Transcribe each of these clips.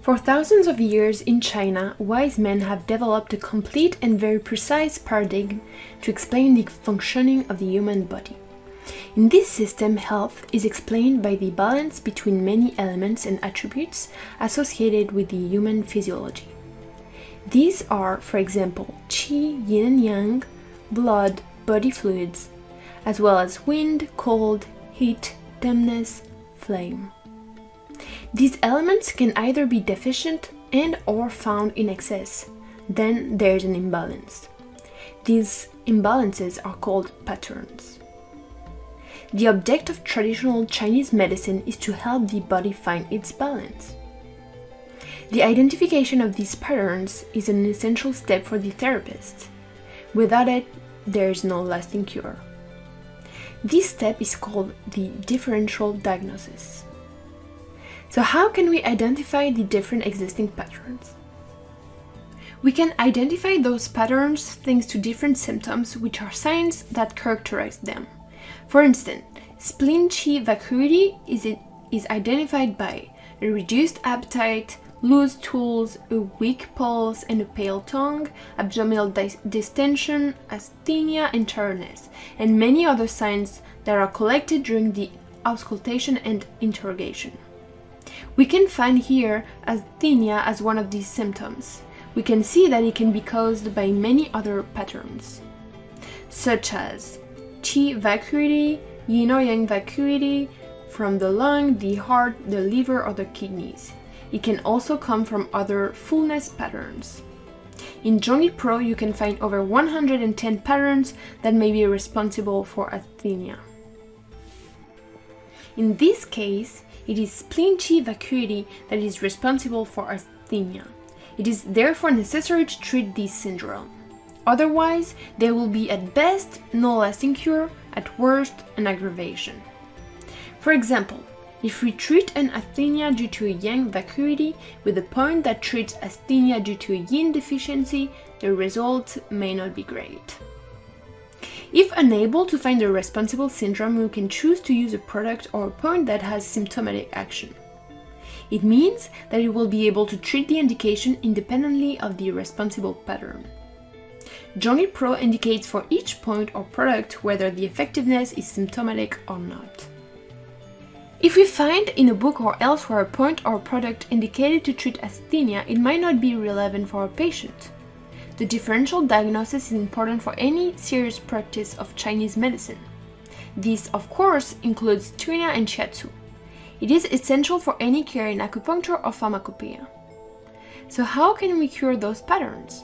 For thousands of years in China, wise men have developed a complete and very precise paradigm to explain the functioning of the human body. In this system, health is explained by the balance between many elements and attributes associated with the human physiology. These are, for example, qi, yin and yang, blood, body fluids, as well as wind, cold, heat, dampness, flame. These elements can either be deficient and or found in excess. Then there's an imbalance. These imbalances are called patterns. The object of traditional Chinese medicine is to help the body find its balance. The identification of these patterns is an essential step for the therapist. Without it, there is no lasting cure. This step is called the differential diagnosis. So how can we identify the different existing patterns? We can identify those patterns thanks to different symptoms, which are signs that characterize them. For instance, spleen qi vacuity is identified by a reduced appetite, loose stools, a weak pulse and a pale tongue, abdominal distension, asthenia and tiredness, and many other signs that are collected during the auscultation and interrogation. We can find here asthenia as one of these symptoms. We can see that it can be caused by many other patterns, such as qi vacuity, yin or yang vacuity from the lung, the heart, the liver, or the kidneys. It can also come from other fullness patterns. In Zhongyi Pro, you can find over 110 patterns that may be responsible for asthenia. In this case, it is spleen qi vacuity that is responsible for asthenia. It is therefore necessary to treat this syndrome. Otherwise, there will be at best no lasting cure, at worst an aggravation. For example, if we treat an asthenia due to a yang vacuity with a point that treats asthenia due to a yin deficiency, the result may not be great. If unable to find the responsible syndrome, we can choose to use a product or a point that has symptomatic action. It means that it will be able to treat the indication independently of the responsible pattern. Zhongyi Pro indicates for each point or product whether the effectiveness is symptomatic or not. If we find in a book or elsewhere a point or product indicated to treat asthenia, it might not be relevant for a patient. The differential diagnosis is important for any serious practice of Chinese medicine. This, of course, includes tuina and shiatsu. It is essential for any care in acupuncture or pharmacopoeia. So how can we cure those patterns?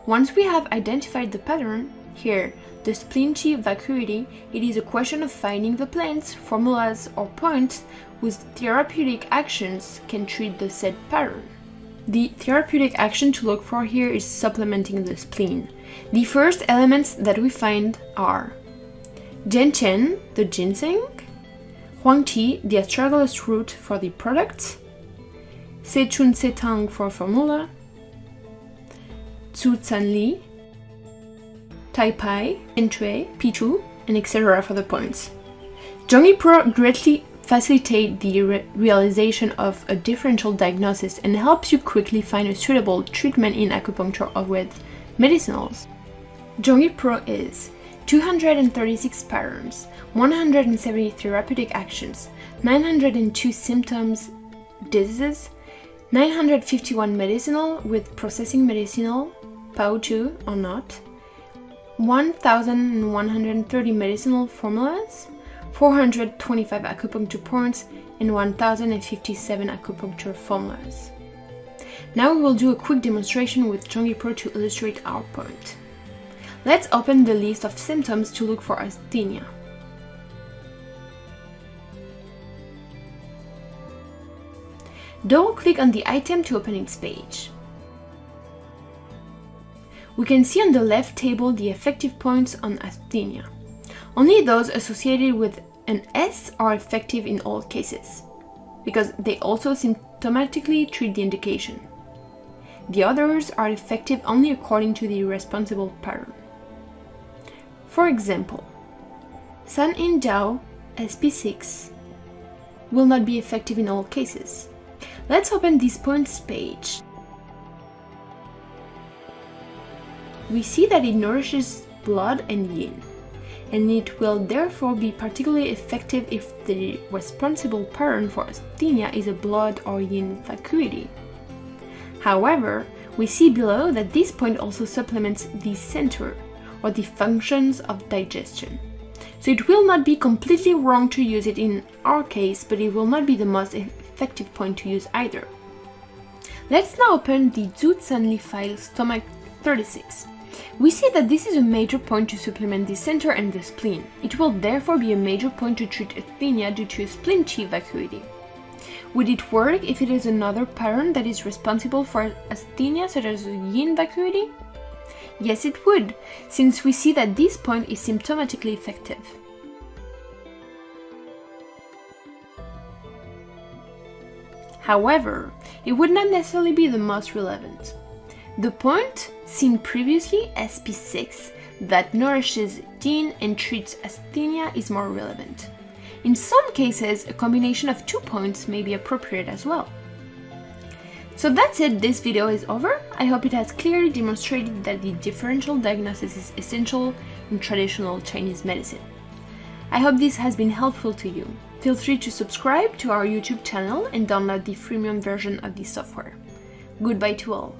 Once we have identified the pattern, here, the spleen qi vacuity, it is a question of finding the plants, formulas, or points whose therapeutic actions can treat the said pattern. The therapeutic action to look for here is supplementing the spleen. The first elements that we find are gentian, the ginseng, huangqi, the astragalus root for the product, sechun setang for formula, Zhu Li, Taipai, Entui, Pichu, and etc. for the points. Zhongyi Pro greatly facilitates the realization of a differential diagnosis and helps you quickly find a suitable treatment in acupuncture or with medicinals. Zhongyi Pro is 236 patterns, 170 therapeutic actions, 902 symptoms, diseases, 951 medicinal with processing medicinal, Pao-chu or not, 1,130 medicinal formulas, 425 acupuncture points, and 1,057 acupuncture formulas. Now we will do a quick demonstration with Zhongyi Pro to illustrate our point. Let's open the list of symptoms to look for asthenia. Double-click on the item to open its page. We can see on the left table the effective points on asthenia. Only those associated with an S are effective in all cases, because they also symptomatically treat the indication. The others are effective only according to the responsible pattern. For example, San In Dao SP6 will not be effective in all cases. Let's open this points page. We see that it nourishes blood and yin, and it will therefore be particularly effective if the responsible pattern for asthenia is a blood or yin vacuity. However, we see below that this point also supplements the center, or the functions of digestion. So it will not be completely wrong to use it in our case, but it will not be the most effective point to use either. Let's now open the Zhu Sanli file stomach 36. We see that this is a major point to supplement the center and the spleen. It will therefore be a major point to treat asthenia due to a spleen qi vacuity. Would it work if it is another pattern that is responsible for asthenia, such as yin vacuity? Yes, it would, since we see that this point is symptomatically effective. However, it would not necessarily be the most relevant. The point seen previously, SP6, that nourishes yin and treats asthenia is more relevant. In some cases, a combination of 2 points may be appropriate as well. So that's it, this video is over. I hope it has clearly demonstrated that the differential diagnosis is essential in traditional Chinese medicine. I hope this has been helpful to you. Feel free to subscribe to our YouTube channel and download the freemium version of the software. Goodbye to all.